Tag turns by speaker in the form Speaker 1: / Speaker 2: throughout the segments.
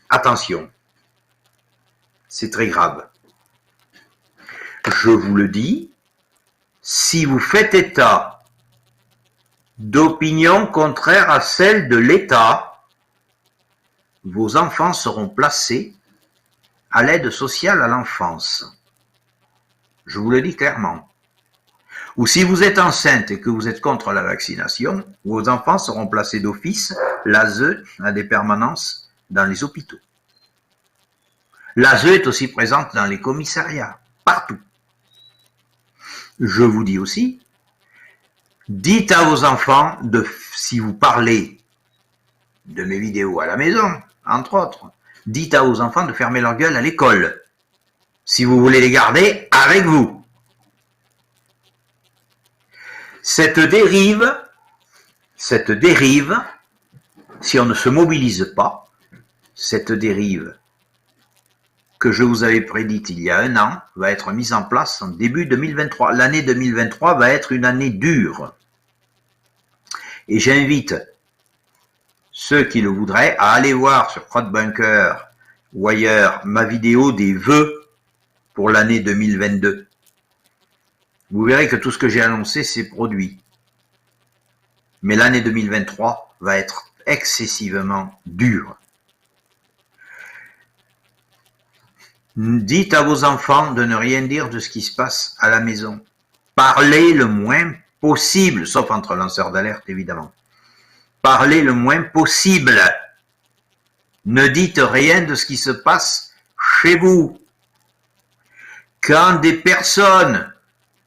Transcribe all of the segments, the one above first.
Speaker 1: attention, c'est très grave. Je vous le dis, si vous faites état d'opinions contraires à celles de l'État, vos enfants seront placés à l'aide sociale à l'enfance. Je vous le dis clairement. Ou si vous êtes enceinte et que vous êtes contre la vaccination, vos enfants seront placés d'office, l'ASE, à des permanences dans les hôpitaux. L'ASE est aussi présente dans les commissariats, partout. Je vous dis aussi, dites à vos enfants, si vous parlez de mes vidéos à la maison, entre autres, dites à vos enfants de fermer leur gueule à l'école, si vous voulez les garder avec vous. Cette dérive, si on ne se mobilise pas, cette dérive que je vous avais prédite il y a 1 an, va être mise en place en début 2023. L'année 2023 va être une année dure. Et j'invite ceux qui le voudraient à aller voir sur CrowdBunker ou ailleurs ma vidéo des vœux pour l'année 2022. Vous verrez que tout ce que j'ai annoncé s'est produit. Mais l'année 2023 va être excessivement dure. Dites à vos enfants de ne rien dire de ce qui se passe à la maison. Parlez le moins possible, sauf entre lanceurs d'alerte évidemment. Parlez le moins possible. Ne dites rien de ce qui se passe chez vous. Quand des personnes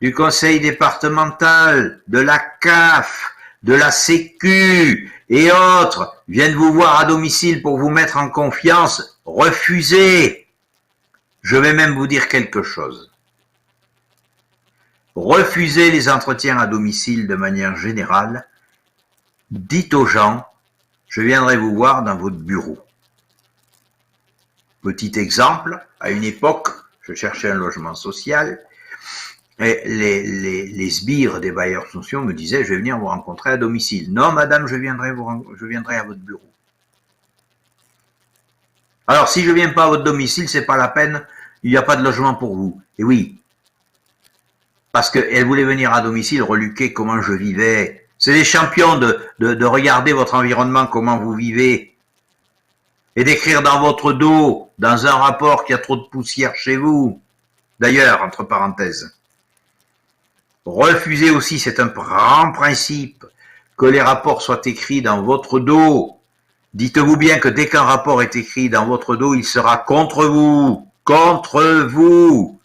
Speaker 1: du conseil départemental, de la CAF, de la Sécu et autres viennent vous voir à domicile pour vous mettre en confiance, refusez. Je vais même vous dire quelque chose. Refusez les entretiens à domicile de manière générale. Dites aux gens, je viendrai vous voir dans votre bureau. Petit exemple, à une époque, je cherchais un logement social, et les sbires des bailleurs sociaux me disaient, je vais venir vous rencontrer à domicile. Non, madame, je viendrai à votre bureau. Alors, si je ne viens pas à votre domicile, c'est pas la peine, il n'y a pas de logement pour vous. Et oui, parce qu'elle voulait venir à domicile reluquer comment je vivais. C'est des champions de regarder votre environnement, comment vous vivez, et d'écrire dans votre dos, dans un rapport qu'il y a trop de poussière chez vous. D'ailleurs, entre parenthèses, refusez aussi, c'est un grand principe, que les rapports soient écrits dans votre dos. Dites-vous bien que dès qu'un rapport est écrit dans votre dos, il sera contre vous. Contre vous.